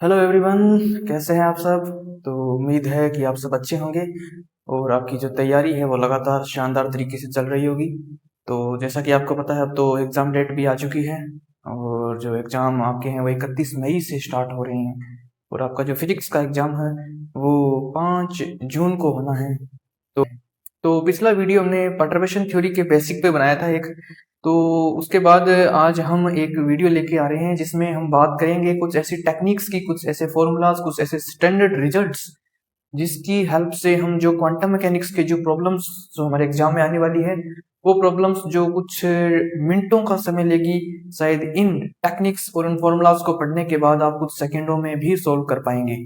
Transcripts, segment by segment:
Hello everyone, कैसे हैं आप सब। तो उम्मीद है कि आप सब अच्छे होंगे और आपकी जो तैयारी है वो लगातार शानदार तरीके से चल रही होगी। तो जैसा कि आपको पता है, अब तो एग्ज़ाम डेट भी आ चुकी है और जो एग्ज़ाम आपके हैं वो 31 मई से स्टार्ट हो रहे हैं और आपका जो फिजिक्स का एग्ज़ाम है वो 5 जून को होना है। तो पिछला वीडियो हमने परटर्बेशन थ्योरी के बेसिक पे बनाया था एक। तो उसके बाद आज हम एक वीडियो लेके आ रहे हैं जिसमें हम बात करेंगे कुछ ऐसी टेक्निक्स की, कुछ ऐसे फॉर्मूलाज, कुछ ऐसे स्टैंडर्ड रिजल्ट्स जिसकी हेल्प से हम जो क्वांटम मैकेनिक्स के जो प्रॉब्लम्स जो हमारे एग्जाम में आने वाली है वो प्रॉब्लम्स जो कुछ मिनटों का समय लेगी, शायद इन टेक्निक्स और इन फॉर्मूलाज को पढ़ने के बाद आप कुछ सेकंडों में भी सोल्व कर पाएंगे।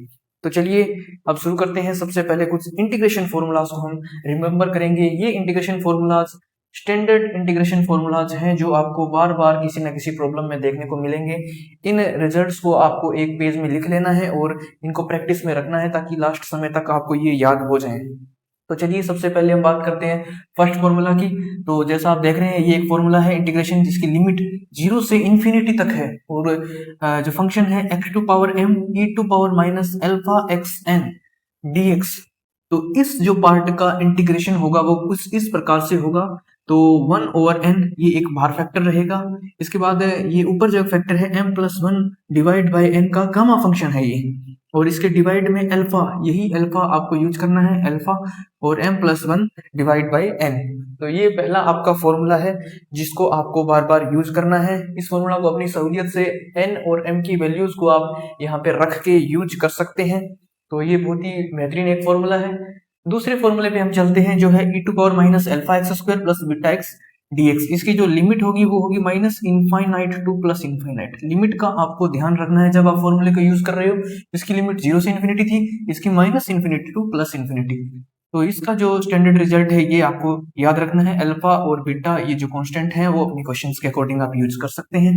तो चलिए अब शुरू करते हैं। सबसे पहले कुछ इंटीग्रेशन फॉर्मूलाज को हम रिमेम्बर करेंगे। ये integration formulas standard integration formulas हैं जो आपको बार बार किसी न किसी प्रॉब्लम में देखने को मिलेंगे। इन रिजल्ट्स को आपको एक पेज में लिख लेना है और इनको प्रैक्टिस में रखना है ताकि लास्ट समय तक आपको ये याद हो जाए। तो चलिए सबसे पहले हम बात करते हैं फर्स्ट फॉर्मूला की। तो जैसा आप देख रहे हैं ये एक फॉर्मूला है इंटीग्रेशन जिसकी लिमिट 0 से इन्फिनिटी तक है और जो फंक्शन है x⁻m e⁻α(x_n)dx। तो इस जो पार्ट का इंटीग्रेशन होगा वो कुछ इस प्रकार से होगा। तो 1/n ये एक बाहर फैक्टर रहेगा। इसके बाद ये ऊपर जो फैक्टर है m+1 डिवाइड बाय n का गामा फंक्शन है ये, और इसके डिवाइड में अल्फा, यही अल्फा आपको यूज करना है, अल्फा और m+1 डिवाइड बाय n। तो ये पहला आपका फॉर्मूला है जिसको आपको बार बार यूज करना है। इस फॉर्मूला को अपनी सहूलियत से n और m की वैल्यूज को आप यहाँ पे रख के यूज कर सकते हैं। तो ये बहुत ही बेहतरीन एक फॉर्मूला है। दूसरे फॉर्मूले पे हम चलते हैं जो है e⁻−α(x² + βx dx। इसकी जो लिमिट होगी वो होगी -infinite two plus infinite. Limit का आपको ध्यान रखना है जब आप फॉर्मूले को यूज कर रहे हो। इसकी लिमिट 0 से इन्फिनिटी थी, इसकी -इनफिनिटी टू प्लस इन्फिनिटी। तो इसका जो स्टैंडर्ड रिजल्ट है ये आपको याद रखना है। अल्फा और बीटा ये जो कांस्टेंट है वो अपनी क्वेश्चंस के अकॉर्डिंग आप यूज कर सकते हैं।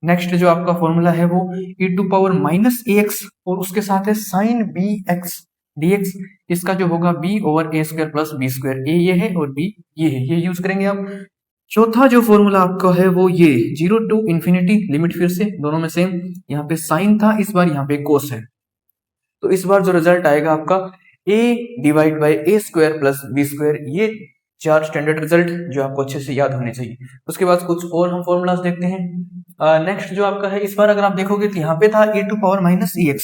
नेक्स्ट जो आपका फॉर्मूला है वो e⁻−ax और उसके साथ है sin bx dx। इसका जो होगा b/a² + b²। a ये है और b ये है, ये यूज करेंगे आप। चौथा जो फॉर्मूला आपका है वो ये 0 टू इन्फिनिटी लिमिट, फिर से दोनों में सेम। यहाँ पे साइन था, इस बार यहाँ पे कोस है। तो इस बार जो रिजल्ट आएगा आपका a divide by a² + b²। ये चार स्टैंडर्ड रिजल्ट जो आपको अच्छे से याद होने चाहिए। उसके बाद कुछ और हम फॉर्मूलाज देखते हैं। नेक्स्ट जो आपका है, इस बार अगर आप देखोगे तो यहाँ पे था e⁻−ax,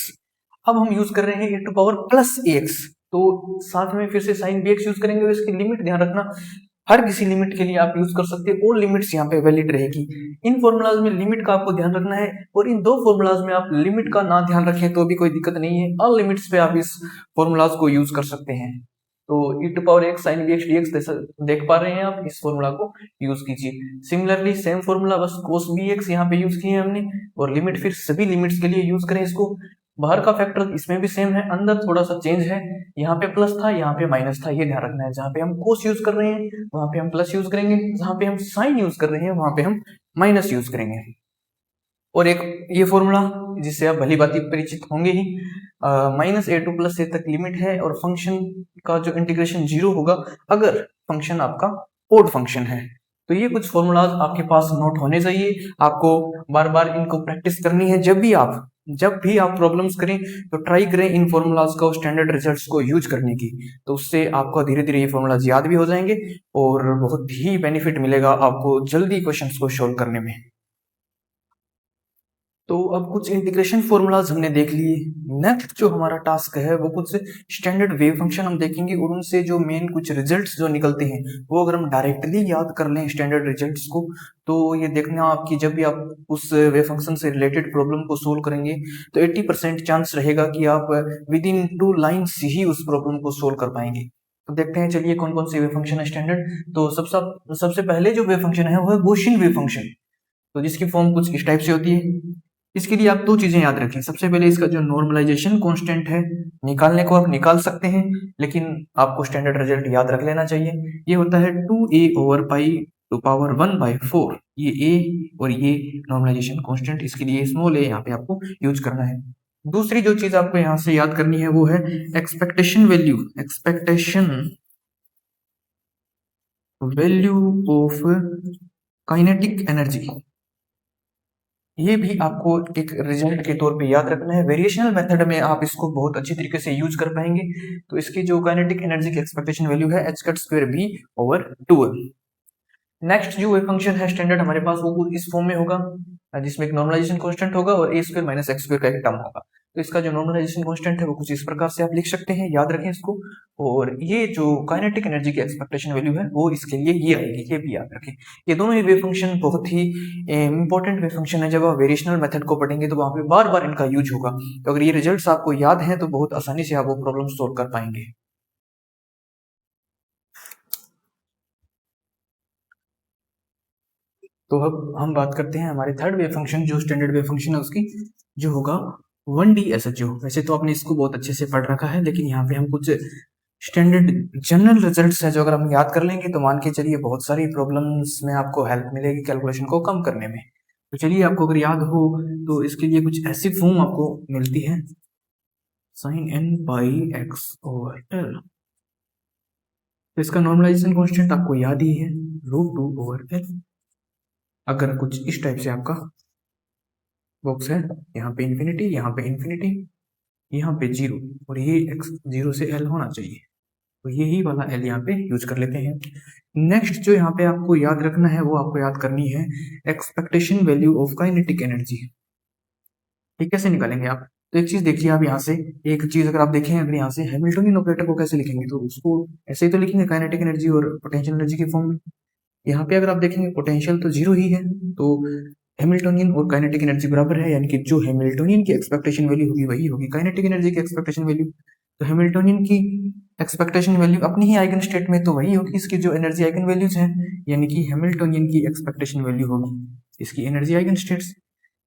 अब हम यूज कर रहे हैं e⁻+ax। तो साथ में फिर से sin bx यूज करेंगे और इसकी लिमिट ध्यान रखना, हर किसी लिमिट के लिए आप यूज कर सकते हैं, और लिमिट्स यहाँ पे वैलिड रहेगी। इन फॉर्मूलाज में लिमिट का आपको ध्यान रखना है और इन दो फॉर्मूलाज में आप लिमिट का ना ध्यान रखें तो भी कोई दिक्कत नहीं है, ऑल लिमिट्स पे आप इस फॉर्मूलाज को यूज कर सकते हैं। तो e⁻x sin bx dx देख पा रहे हैं आप, इस फॉर्मूला को यूज कीजिए। सिमिलरली सेम फॉर्मूला बस cos bx यहाँ पे यूज किए हैं हमने, और लिमिट फिर सभी लिमिट्स के लिए यूज करें इसको। बाहर का फैक्टर इसमें भी सेम है, अंदर थोड़ा सा चेंज है, यहाँ पे प्लस था यहाँ पे माइनस था, ये ध्यान रखना है। जहाँ पे हम कोस यूज कर रहे हैं वहां पे हम प्लस यूज करेंगे, जहाँ पे हम साइन यूज कर रहे हैं वहां पे हम माइनस यूज करेंगे। और एक ये फॉर्मूला जिससे आप भली भांति परिचित होंगे ही, -a टू +a तक लिमिट है और फंक्शन का जो इंटीग्रेशन 0 होगा अगर फंक्शन आपका ओड फंक्शन है। तो ये कुछ फॉर्मूलाज आपके पास नोट होने चाहिए, आपको बार बार इनको प्रैक्टिस करनी है। जब भी आप प्रॉब्लम्स करें तो ट्राई करें इन फॉर्मूलाज को, स्टैंडर्ड रिजल्ट्स को यूज करने की। तो उससे आपको धीरे धीरे ये फॉर्मूलाज याद भी हो जाएंगे और बहुत ही बेनिफिट मिलेगा आपको जल्दी क्वेश्चंस को सोल्व करने में। तो अब कुछ इंटीग्रेशन फॉर्मूलाज हमने देख लिए। नेक्स्ट जो हमारा टास्क है वो कुछ स्टैंडर्ड वेव फंक्शन हम देखेंगे और उनसे जो मेन कुछ रिजल्ट्स जो निकलते हैं वो अगर हम डायरेक्टली याद कर लें स्टैंडर्ड रिजल्ट्स को, तो ये देखना आपकी जब भी आप उस वेव फंक्शन से रिलेटेड प्रॉब्लम को सोल्व करेंगे तो 80% चांस रहेगा कि आप विद इन 2 लाइन्स ही उस प्रॉब्लम को सोल्व कर पाएंगे। तो देखते हैं चलिए कौन कौन से वेव फंक्शन है स्टैंडर्ड। तो सबसे पहले जो वेव फंक्शन है वो है गॉसियन वेव फंक्शन। तो जिसकी फॉर्म कुछ इस टाइप से होती है। इसके लिए आप दो चीजें याद रखें। सबसे पहले इसका जो नॉर्मलाइजेशन कांस्टेंट है निकालने को आप निकाल सकते हैं, लेकिन आपको स्टैंडर्ड रिजल्ट याद रख लेना चाहिए। ये होता है 2a/π⁴। ये a और ये नॉर्मलाइजेशन कांस्टेंट, इसके लिए स्मॉल a यहाँ पे आपको यूज करना है। दूसरी जो चीज आपको यहाँ से याद करनी है वो है expectation value of kinetic energy. ये भी आपको एक रिजल्ट के तौर पे याद रखना है। वेरिएशनल मेथड में आप इसको बहुत अच्छी तरीके से यूज कर पाएंगे। तो इसकी जो काइनेटिक एनर्जी की एक्सपेक्टेशन वैल्यू है h cut square b over 2m। Next जो वेव फंक्शन है स्टैंडर्ड हमारे पास वो इस फॉर्म में होगा, जिसमें एक नॉर्मलाइजेशन कांस्टेंट होगा और a square minus x square का एक टर्म होगा। तो इसका जो नॉर्मलाइजेशन कांस्टेंट है वो कुछ इस प्रकार से आप लिख सकते हैं, याद रखें इसको। और ये जो काइनेटिक एनर्जी की एक्सपेक्टेशन वैल्यू है वो इसके लिए ये आएगी, ये भी याद रखें। ये दोनों ही वेव फंक्शन बहुत ही इंपॉर्टेंट वेव फंक्शन है। जब आप वेरिएशनल मेथड को पढ़ेंगे तो वहां पे बार बार इनका यूज होगा। तो अगर ये रिजल्ट्स आपको याद हैं तो बहुत आसानी से आप वो प्रॉब्लम सोल्व कर पाएंगे। तो अब हम बात करते हैं हमारे थर्ड वेव फंक्शन, जो स्टैंडर्ड वेव फंक्शन है उसकी, जो होगा 1D SHO। वैसे तो आपने इसको बहुत अच्छे से पढ़ रखा है, लेकिन यहाँ पे हम कुछ स्टैंडर्ड जनरल रिजल्ट्स है जो अगर हम याद कर लेंगे तो मान के चलिए बहुत सारी प्रॉब्लम्स में आपको हेल्प मिलेगी कैलकुलेशन को कम करने में। तो चलिए आपको अगर याद हो तो इसके लिए कुछ ऐसी फॉर्म आपको मिलती है, sin n by x over l। तो इसका नॉर्मलाइजेशन कांस्टेंट आपको याद ही है, √2 ओवर l। अगर कुछ इस टाइप से आपका बॉक्स है, यहाँ पे इन्फिनिटी, यहाँ पे इन्फिनिटी, यहाँ पे 0 और ये x 0 से l होना चाहिए, तो यही वाला l यहाँ पे यूज कर लेते हैं। नेक्स्ट जो यहाँ पे आपको याद रखना है वो आपको याद करनी है expectation value of kinetic energy. ये कैसे निकालेंगे आप? तो एक चीज देखिए आप यहाँ से, एक चीज अगर आप देखें, अगर यहाँ से हैमिल्टनियन ऑपरेटर को कैसे लिखेंगे, तो उसको ऐसे ही तो लिखेंगे काइनेटिक एनर्जी और पोटेंशियल एनर्जी के फॉर्म में। यहाँ पे अगर आप देखेंगे पोटेंशियल तो 0 ही है, तो हैमिल्टनियन और काइनेटिक एनर्जी बराबर है, यानी कि जो हैमिल्टनियन की एक्सपेक्टेशन वैल्यू होगी वही होगी काइनेटिक एनर्जी की एक्सपेक्टेशन वैल्यू। तो हैमिल्टनियन की एक्सपेक्टेशन वैल्यू अपनी ही आइगन स्टेट में तो वही होगी इसकी जो एनर्जी आइगन वैल्यूज हैं, यानी कि हैमिल्टनियन की एक्सपेक्टेशन वैल्यू होगी इसकी एनर्जी आइगन स्टेट्स।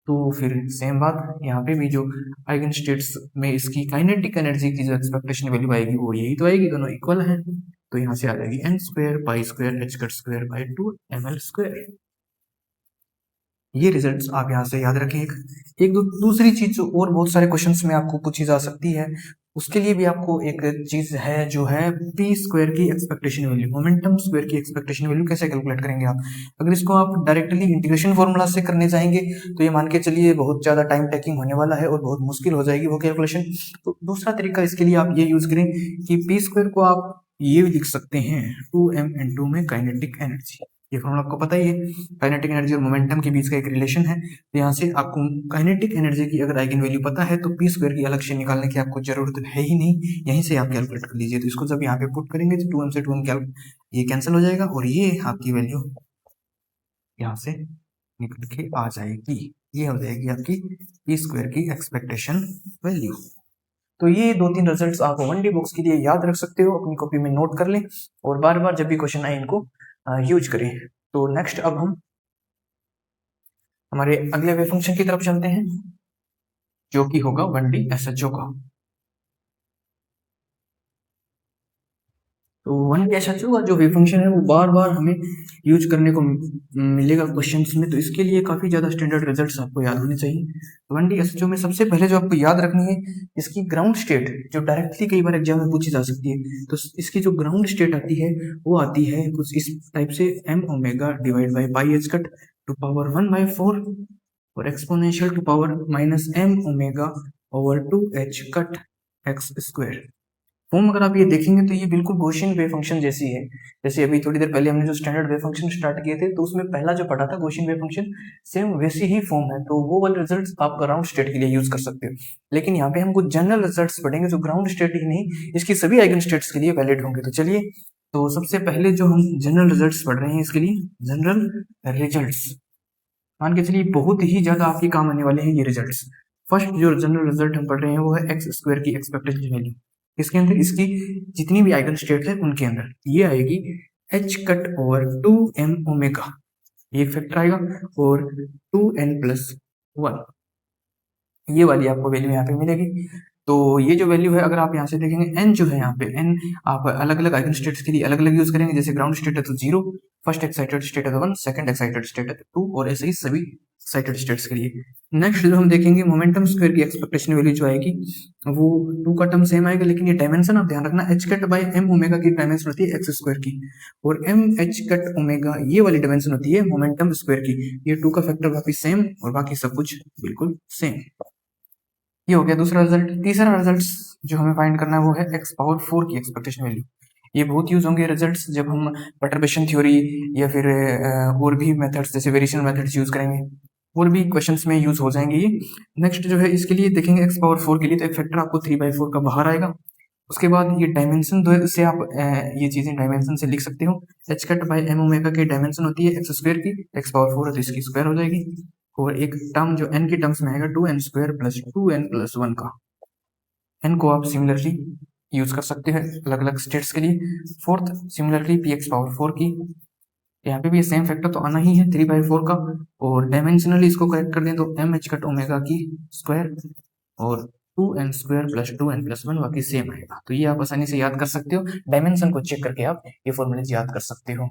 तो फिर सेम बात यहाँ पे भी, जो आइगन स्टेट्स में इसकी काइनेटिक एनर्जी की जो एक्सपेक्टेशन वैल्यू आएगी वो यही तो आएगी, दोनों इक्वल हैं। तो यहाँ से आ जाएगी n square pi square h cut square by 2 ml square. ये रिजल्ट्स आप यहाँ से याद रखें। एक दूसरी चीज जो और बहुत सारे क्वेश्चंस में आपको पूछी जा सकती है, उसके लिए भी आपको एक चीज है जो है पी स्क्वायर की एक्सपेक्टेशन वैल्यू, मोमेंटम स्क्वायर की एक्सपेक्टेशन वैल्यू कैसे कैलकुलेट करेंगे आप? अगर इसको आप डायरेक्टली इंटीग्रेशन फॉर्मूला से करने जाएंगे तो ये मान के चलिए बहुत ज्यादा टाइम टेकिंग होने वाला है और बहुत मुश्किल हो जाएगी वो कैलकुलेशन। तो दूसरा तरीका इसके लिए आप ये यूज करें कि पी स्क्वायर को आप ये लिख सकते हैं 2m इंटू में काइनेटिक एनर्जी। ये फॉर्मूला आपको पता ही है, काइनेटिक एनर्जी और मोमेंटम के बीच का एक रिलेशन है। तो यहाँ से आपको काइनेटिक एनर्जी की अगर आइगन वैल्यू पता है तो पी स्क्वायर की अलग से निकालने की आपको जरूरत है ही नहीं, यहीं से आप कैलकुलेट कर लीजिए। तो इसको जब यहाँ पे पुट करेंगे तो 2m से 2m ये कैंसिल हो जाएगा और ये आपकी वैल्यू यहाँ से निकल के आ जाएगी, ये हो जाएगी आपकी पी स्क्वायर की एक्सपेक्टेशन वैल्यू। तो ये 2-3 रिजल्ट्स आप 1D बॉक्स के लिए याद रख सकते हो, अपनी कॉपी में नोट कर लें और बार बार जब भी क्वेश्चन आए इनको यूज करें। तो नेक्स्ट अब हम हमारे अगले वेव फंक्शन की तरफ चलते हैं, जो कि होगा 1D SHO का। तो 1D SHO का जो वेव फंक्शन है वो बार बार हमें यूज करने को मिलेगा क्वेश्चंस में, तो इसके लिए काफी ज्यादा स्टैंडर्ड रिजल्ट्स आपको याद होने चाहिए। तो 1D SHO में सबसे पहले जो आपको याद रखनी है, इसकी ग्राउंड स्टेट जो डायरेक्टली कई बार एग्जाम में पूछी जा सकती है। तो इसकी जो ग्राउंड स्टेट आती है वो आती है कुछ इस टाइप से, m omega divide by pi h cut to power 1/4 और exponential to power minus m omega over 2h cut x square. Form अगर आप ये देखेंगे तो ये बिल्कुल गॉसियन वेव फंक्शन जैसी है। जैसे अभी थोड़ी देर पहले हमने जो स्टैंडर्ड वेव फंक्शन स्टार्ट किए थे तो उसमें पहला जो पढ़ा था गॉसियन वेव फंक्शन, सेम वैसी ही फॉर्म है। तो वो वाले रिजल्ट्स आप ग्राउंड स्टेट के लिए यूज कर सकते हो, लेकिन यहाँ पे हम कुछ जनरल रिजल्ट्स पढ़ेंगे जो ग्राउंड स्टेट ही नहीं इसकी सभी आइगन स्टेट्स के लिए वैलिड होंगे। तो चलिए, तो सबसे पहले जो हम जनरल रिजल्ट्स पढ़ रहे हैं इसके लिए जनरल रिजल्ट्स, मान के चलिए बहुत ही ज्यादा आपके काम आने वाले हैं ये रिजल्ट्स। फर्स्ट जो जनरल रिजल्ट हम पढ़ रहे हैं वो है एक्स स्क्वायर की एक्सपेक्टेशन वैल्यू। इसके अंदर इसकी जितनी भी आइगन स्टेट है उनके अंदर ये आएगी h cut over 2m omega, ये एक फैक्टर आएगा, और 2n प्लस 1 ये वाली आपको वैल्यू यहाँ पे मिलेगी। तो ये जो वैल्यू है अगर आप यहाँ से देखेंगे n जो है यहाँ पे n आप अलग अलग आइगन स्टेट्स के लिए अलग अलग यूज करेंगे। जैसे ग्राउंड स्टेट है तो 0, फर्स्ट एक्साइटेड स्टेट है तो 1, सेकंड एक्साइटेड स्टेट है तो 2 और ऐसे ही सभी एक्साइटेड स्टेट्स के लिए। नेक्स्ट जो हम देखेंगे मोमेंटम स्क्वायर की एक्सपेक्टेशन वैल्यू जो आएगी वो 2 का टर्म सेम आएगा, लेकिन ये डायमेंशन आप ध्यान रखना h cut by m omega की डायमेंशन होती है एक्स स्क्वायर की, और m h कट ओमेगा ये वाली डायमेंशन होती है मोमेंटम स्क्वायर की। ये 2 का फैक्टर बाकी सेम और बाकी सब कुछ बिल्कुल सेम। ये हो गया दूसरा रिजल्ट। तीसरा रिजल्ट जो हमें फाइंड करना है वो है x पावर 4 की एक्सपेक्टेशन वैल्यू। ये बहुत यूज होंगे रिजल्ट्स जब हम परटर्बेशन थ्योरी या फिर और भी मेथड्स जैसे वेरिएशन मेथड्स यूज करेंगे, और भी क्वेश्चंस में यूज हो जाएंगे ये। नेक्स्ट जो है इसके लिए देखेंगे x पावर 4 के लिए, तो एक फैक्टर आपको 3/4 का बाहर आएगा। उसके बाद ये डायमेंशन दो से आप ये चीजें डायमेंशन से लिख सकते हो। h cut by m omega की डायमेंशन होती है एक्स स्क्वायर की, x पावर 4 है तो इसकी स्क्वायर हो जाएगी, और एक टर्म जो n की टर्म्स में आएगा 2n square plus 2n plus 1 का। n को आप सिमिलरली यूज कर सकते हैं अलग अलग स्टेट्स के लिए। फोर्थ सिमिलरली px पावर 4 की, यहाँ पे भी ये सेम फैक्टर तो आना ही है 3/4 का, और डायमेंशनली इसको करेक्ट कर दें तो m h कट ओमेगा की स्क्वायर और 2n square plus 2n plus 1 बाकी सेम आएगा। तो ये आप आसानी से याद कर सकते हो, डायमेंशन को चेक करके आप ये फॉर्मूले याद कर सकते हो।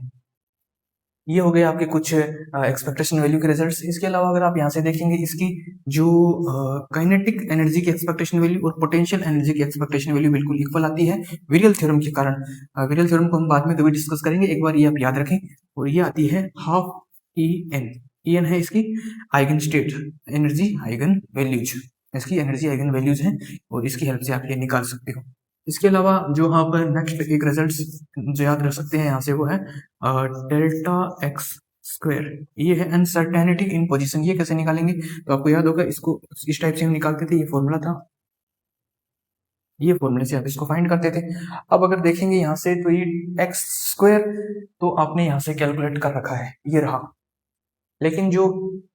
ये हो गए आपके कुछ एक्सपेक्टेशन वैल्यू के रिजल्ट्स। इसके अलावा अगर आप यहाँ से देखेंगे इसकी जो काइनेटिक एनर्जी की एक्सपेक्टेशन वैल्यू और पोटेंशियल एनर्जी की एक्सपेक्टेशन वैल्यू बिल्कुल इक्वल आती है विरियल थ्योरम के कारण। विरियल थ्योरम को हम बाद में कभी डिस्कस करेंगे, एक बार ये आप याद रखें। और ये आती है हाफ ई एन है इसकी eigen state energy eigen values, इसकी एनर्जी आइगन वैल्यूज हैं, और इसकी हेल्प से आप ये निकाल सकते हो। इसके अलावा जो आप नेक्स्ट एक रिजल्ट जो याद रख सकते हैं यहाँ से वो है डेल्टा एक्स स्क्वायर। ये है अनसर्टेनिटी इन पोजीशन। ये कैसे निकालेंगे तो आपको याद होगा, इसको इस टाइप से हम निकालते थे, ये फॉर्मूला था, ये फॉर्मूले से आप इसको फाइंड करते थे। अब अगर देखेंगे यहाँ से तो ये एक्स स्क्वायर तो आपने यहाँ से कैलकुलेट कर रखा है, ये रहा, लेकिन जो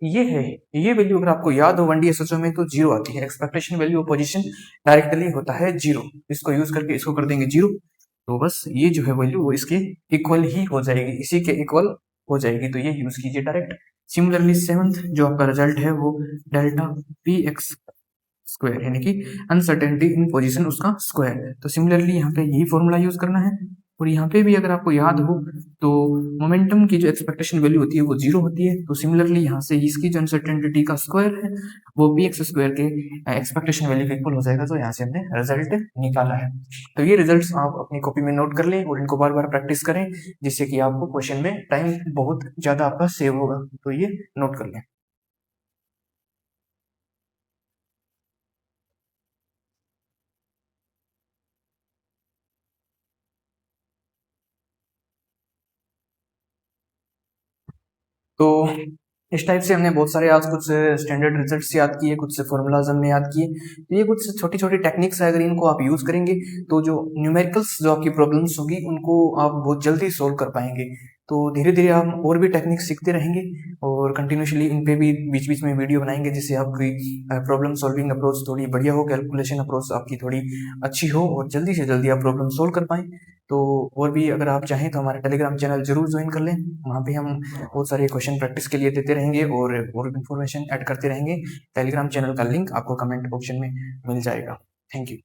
ये है ये वैल्यू अगर आपको याद हो 1D SHO में तो जीरो आती है। Expectation value of position directly होता है जीरो, इसको यूज करके इसको कर देंगे जीरो, तो बस ये जो है वैल्यू वो इसके इक्वल ही हो जाएगी, इसी के इक्वल हो जाएगी, तो ये यूज कीजिए डायरेक्ट। सिमिलरली सेवंथ जो आपका रिजल्ट है वो डेल्टा पी एक्स स्क्वायर, यानी कि अनसर्टेनिटी इन पोजीशन उसका स्क्वायर। तो सिमिलरली यहाँ पे यही फॉर्मूला यूज करना है, और यहाँ पे भी अगर आपको याद हो तो मोमेंटम की जो एक्सपेक्टेशन वैल्यू होती है वो जीरो होती है, तो सिमिलरली यहाँ से इसकी जो अनसर्टेनिटी का स्क्वायर है वो पी एक्स स्क्वायर के एक्सपेक्टेशन वैल्यू के इक्वल हो जाएगा। तो यहाँ से हमने रिजल्ट निकाला है। तो ये रिजल्ट्स आप अपनी कॉपी में नोट कर लें और इनको बार बार प्रैक्टिस करें, जिससे कि आपको क्वेश्चन में टाइम बहुत ज्यादा आपका सेव होगा। तो ये नोट कर लें। तो इस टाइप से हमने बहुत सारे आज कुछ स्टैंडर्ड रिजल्ट्स याद किए, कुछ फॉर्मूलाज हमने याद किए। तो ये कुछ छोटी छोटी टेक्निक्स है, अगर इनको आप यूज करेंगे तो जो न्यूमेरिकल्स जो आपकी प्रॉब्लम्स होगी उनको आप बहुत जल्दी सोल्व कर पाएंगे। तो धीरे धीरे हम और भी टेक्निक्स सीखते रहेंगे और कंटिन्यूसली इन पे भी बीच बीच में वीडियो बनाएंगे, जिससे आपकी प्रॉब्लम सॉल्विंग अप्रोच थोड़ी बढ़िया हो, कैलकुलेशन अप्रोच आपकी थोड़ी अच्छी हो और जल्दी से जल्दी आप प्रॉब्लम सोल्व कर पाएं। तो और भी अगर आप चाहें तो हमारा टेलीग्राम चैनल जरूर ज्वाइन कर लें, वहाँ पे हम बहुत सारे क्वेश्चन प्रैक्टिस के लिए देते रहेंगे और इन्फॉर्मेशन ऐड करते रहेंगे। टेलीग्राम चैनल का लिंक आपको कमेंट ऑप्शन में मिल जाएगा। Thank you.